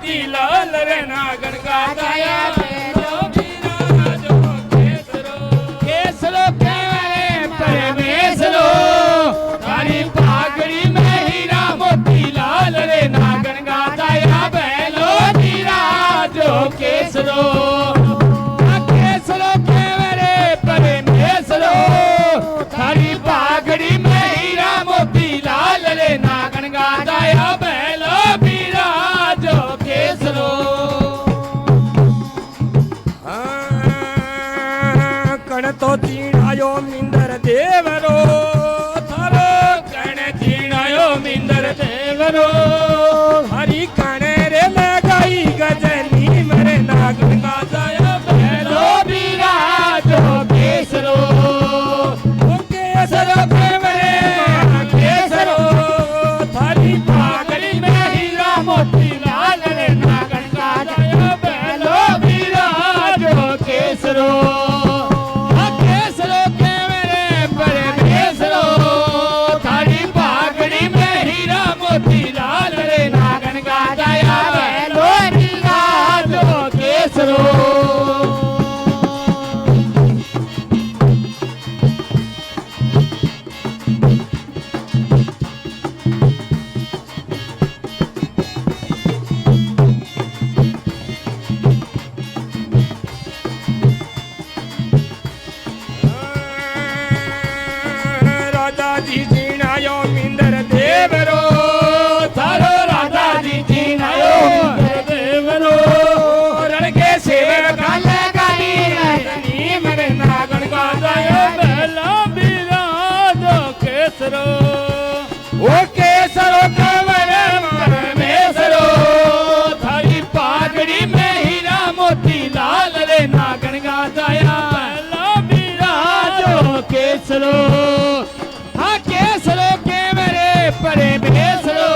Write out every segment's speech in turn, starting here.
मोती लाल रे नागन का जाया बैलो बीरा जो केसरो केसरो केवरे परमेसरो थारी पागड़ी में हीरा मोती लाल रे नागन का जाया बैलो बीरा जो केसरो केसरो केवरे परमेसरो थारी पागड़ी में हीरा मोती लाल रे नागन का जाया बैलो बीरा जो केसरो कण तो चीणायो मिंदर देवरो थारो कण चीणायो मिंदर देवरो हरी कण रे लगाई गजनी मरे नागन का जाया बैलो बीरा जो केसरो केसरो केवरे केसरो थारी पागड़ी में हीरा मोती लाल रे नागन का जाया बैलो बीरा जो केसरो केसरो केवरे परमेसरो थारी पागड़ी में हीरा मोती लाल रे नागन का जाया बैलो बीरा जो केसरो राजा जी जीनायो मिंदर देवरो थारो राजा जी जीनायो मिंदर देवरो रणके सेवक काले गाली रजनी मरे नागन का जायो बैलो बीरा जो केसरो ओ केसरो कमरे परमेसरो थारी पागड़ी में हीरा मोती लाल रे नागन का जाया बैलो बीरा जो केसरो केसरो केवरे परमेसरो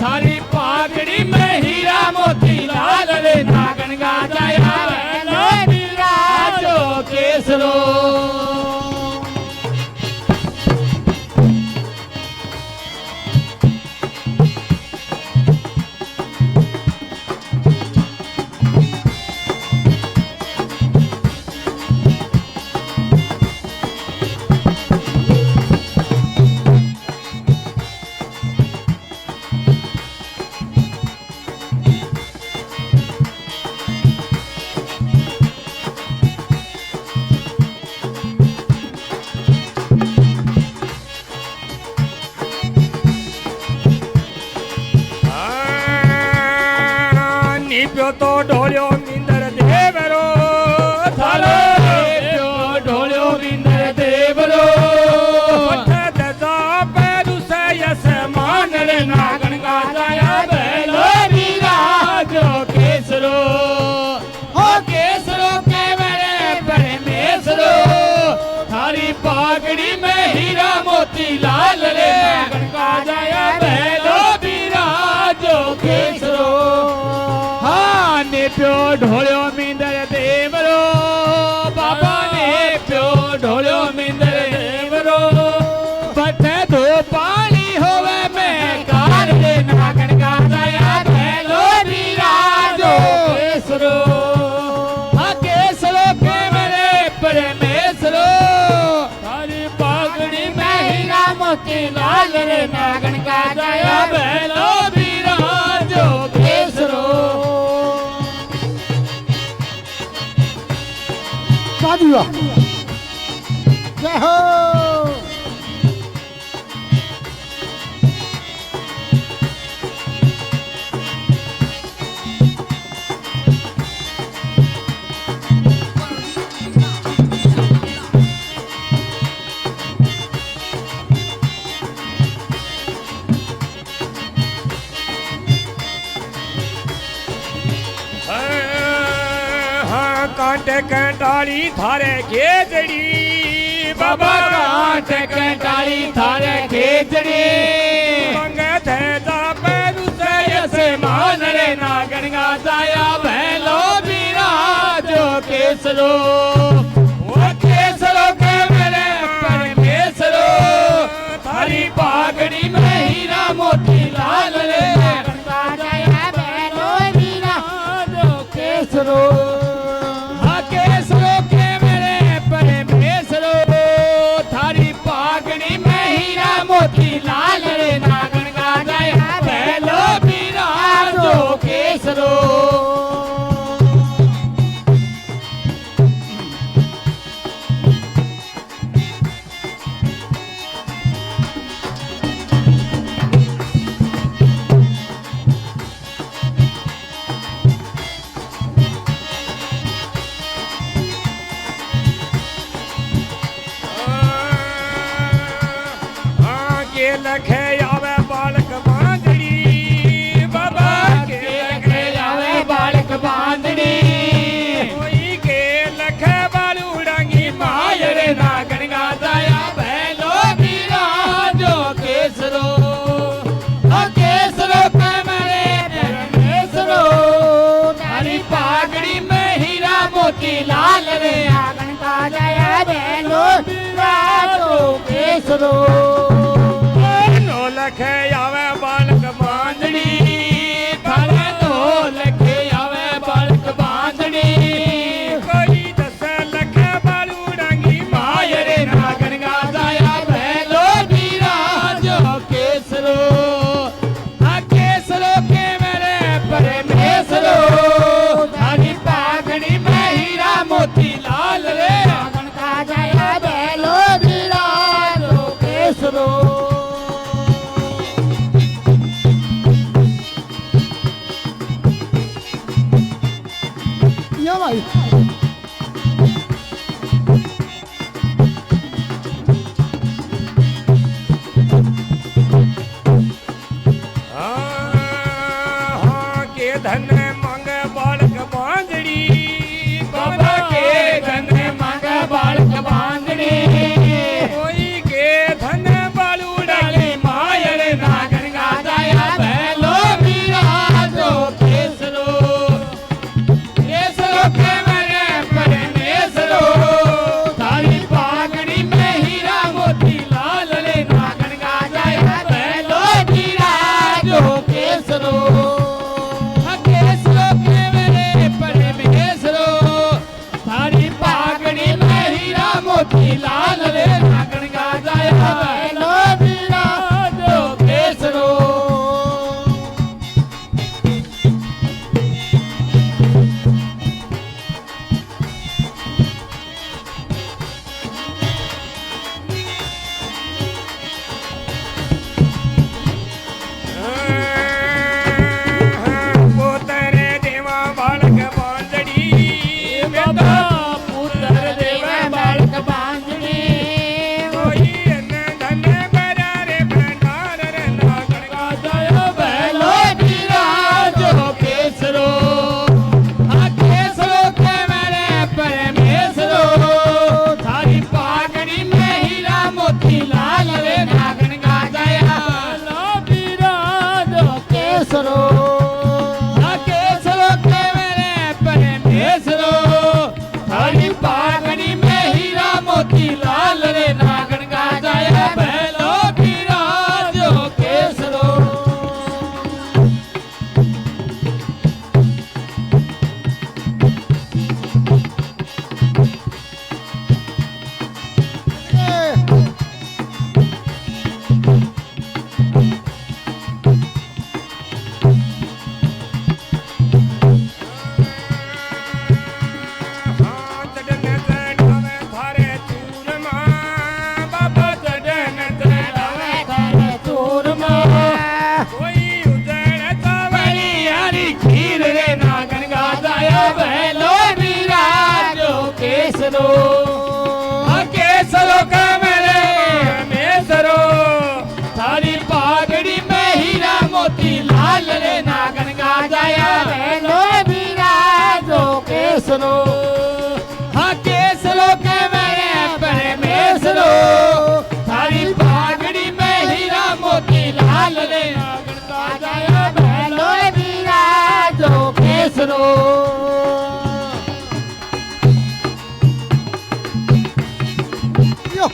थारी पागड़ी में हीरा मोती लाल रे नागन का जाया बैलो बीरा जो केसरो निप्यो तो ढोलियो मिंदर देवरो थारो निप्यो ढोलियो मिंदर देवरो पठ दजा पैरु से यस मान रे नागन का जाया बैलो बीरा जो केसरो ओ केसरो केवरे परमेसरो थारी पागड़ी में हीरा मोती लाल रे नागन का जाया बैलो बीरा जो केसरो ने प्यो ढोलियो मिंदर देवरो बाबा ने प्यो ढोलियो मिंदर देवरो पठ दो पानी होवे में कार रे नागन का जाया बैलो बीरा जो केसरो केसरो केवरे परमेसरो थारी पागड़ी में हीरा मोती लाल रे नागन का जाया बैलो बीरा जो केसरो साधुआ जय हो कांटे कंटाली थारे खेजड़ी बाबा कांटे कंटाली थारे खेजड़ी मंगे थे जा पैरू से यसे मान रे नागन का जाया बैलो बीरा जो केसरो वो केसरो के मेरे परमेसरो थारी पागड़ी में हीरा मोती लाल रे नागन का जाया बैलो ਲਖੇ ਆਵੇ ਬਾਲਕ ਬਾਂਦੜੀ ਬਾਬਾ ਕੇ ਲਖੇ ਆਵੇ ਬਾਲਕ ਬਾਂਦੜੀ ਕੋਈ ਕੇ ਲਖੇ ਬਾਲੂ ਡਾਂਗੀ ਮਾਇਰੇ ਨਾਗਣ ਗਾਇਆ ਬੈਲੋ ਵੀਰਾ ਜੋ ਕੇਸਰੋ ਆ ਕੇਸਰੋ ਕੈ ਮਰੇ ਪਰਮੇਸ਼ਰੋ ਤਾਰੀ ਪਾਗੜੀ ਮੈਂ ਹੀਰਾ ਮੋਤੀ ਲਾਲ ਰੇ ਆਗਣ ਕਾ ਜਾਇਆ ਬੈਲੋ ਵੀਰਾ ਜੋ ਕੇਸਰੋ ਲਖੇ ਆਵੇ ਬਾਲਕ ਬਾਂਦੜੀ ਥਾਲੇ ਤੋਂ ਲਖੇ ਆਵੇ ਬਾਲਕ ਬਾਂਦੜੀ ਕੋਈ ਦੱਸੇ ਲਖੇ ਬਾਲੂ ਡਾਂਗੀ ਮਾਇਰੇ ਨਾਗਣ ਗਾਇਆ ਬੈਲੋ ਵੀਰਾ ਜੋ ਕੇਸਰੋ ਆ ਕੇਸਰੋ ਕੇ ਮੇਰੇ ਪਰਮੇਸ਼ਰੋ ਤਾਰੀ ਪਾਗੜੀ ਮੈਂ ਹੀਰਾ ਮੋਤੀ ਲਾਲ ਰੇ ਆਗਣ ਕਾ ਜਾਇਆ ਬੈਲੋ ਵੀਰਾ ਜੋ ਕੇਸਰੋ या भाई हाँ के धन मंग बालक बांदड़ी बाबा के धन मंग बालक बांदड़ी कोई के धन बालू डाले मायर नागन गाया बैलो वीरा जो केसरो केसरो के मरे परमेशरो तारी पागड़ी में हीरा मोती लाल रे नागन गाया बैलो वीरा जो केसरो केसरो के मेरे परमेशरो तारी पागड़ी में हीरा मोती लाल रे नागन गाया बैलो वीरा जो केसरो ਪੁੱਤਰ ਦੇਵਾ ਬਾਲਕ ਬਾਂਦੜੀ ਬਾਬਾ ਪੁੱਤਰ ਦੇਵਾ ਬਾਲਕ ਬਾਂਦੜੀ ਕੋਈ ਅੰਨ ਧਨ ਬਰਾਰੇ ਭੰਡਾਰ ਰੇ ਨਾਗਣ ਗਾਇਆ ਬੈਲੋ ਵੀਰਾ ਜੋ ਕੇਸਰੋ ਆ ਕੇਸਰੋ ਕੇ ਮੇਰੇ ਪਰਮੇਸ਼ਰੋ ਸਾਰੀ ਪਾਗੜੀ ਮੈਂ ਹੀਰਾ ਮੋਤੀ ਲਾਲ ਰੇ ਨਾਗਣ ਗਾਇਆ ਬੈਲੋ ਵੀਰਾ ਜੋ केसरो केसरो के मेरे परमेशरो थारी पागड़ी में हीरा मोती लाल रे नागण गाया बैलो वीरा जो केसरो केसरो का मेरे मेसरो थारी पागड़ी में हीरा मोती लाल रे नागन गाया बैलो वीरा जो केसरो हाँ केसरो के मेरे परमेशरो थारी पागड़ी में हीरा मोती लाल रे नागन गाया बैलो वीरा जो केसरो यो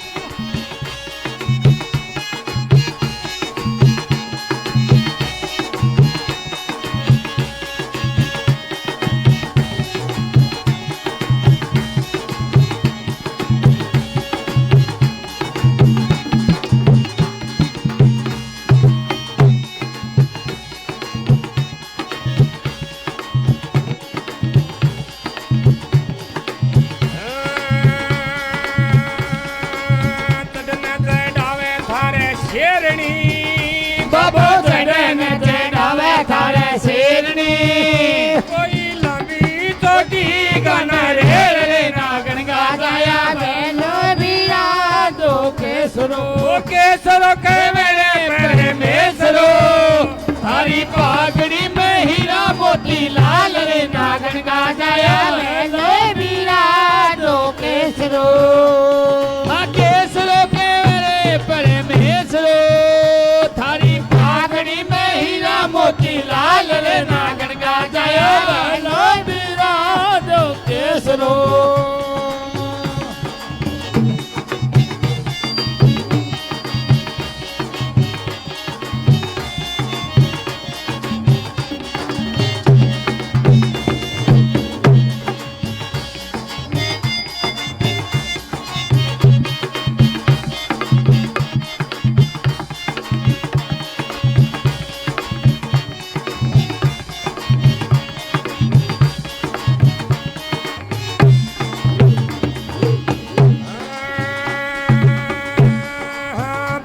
बाबो चढ़न चढ़ावे थारे शेरनी कोई लंबी चोटी गाना रेड़ रे नागन गाया बैलो वीरा जो केसरो के मेरे मोती लाल रे नागन का जाया બેલો વીરા જો કેસરો केसरो के रे परमेसरो थारी पागड़ी में हीरा मोती लाल रे नागन का जाया બેલો વીરા જો કેસરો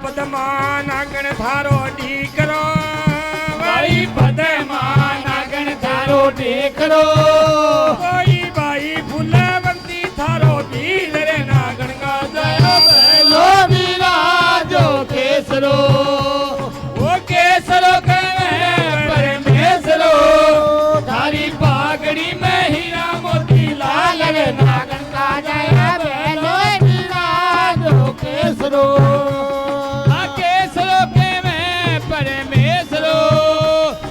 પદમા નાગણ થારો ડીકરો भाई पदमा नागन थारो टेकरो કોઈ બાઈ ફૂલવંતી થારો ભીલ રે નાગણ કા जया बेलो वीरा जो केसरो वो केसरो के परमेसरो थारी पागड़ी में हीरा मोती लाल रे नागन का जया बेलो वीरा जो केसरो आ केसरो के मैं परमेसरो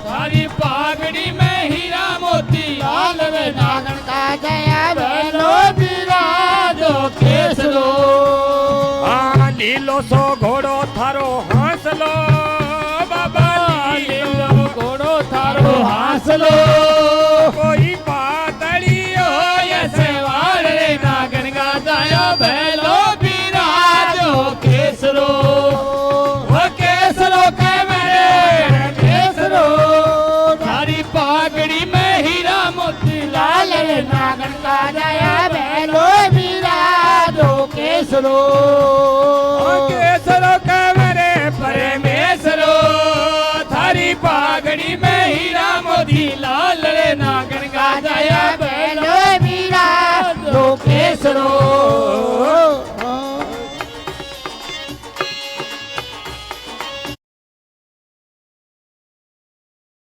थारी पागड़ी में हीरा मोती लाल रे नागन का जया बेलो वीरा जो केसरो આ લીલો સો ઘોડો થારો હાંસલો બાબા લીલો ઘોડો થારો હાસલો કોઈ પાતળીઓ યસે વાર રે નાગન કા જાયો બેલો બિરાજો કેસરો ઓ કેસરો કે મેરે કેસરો તારી પાઘડી में हीरा मोती लाल रे नागन का जाया बेलो बિરાજો કેસરો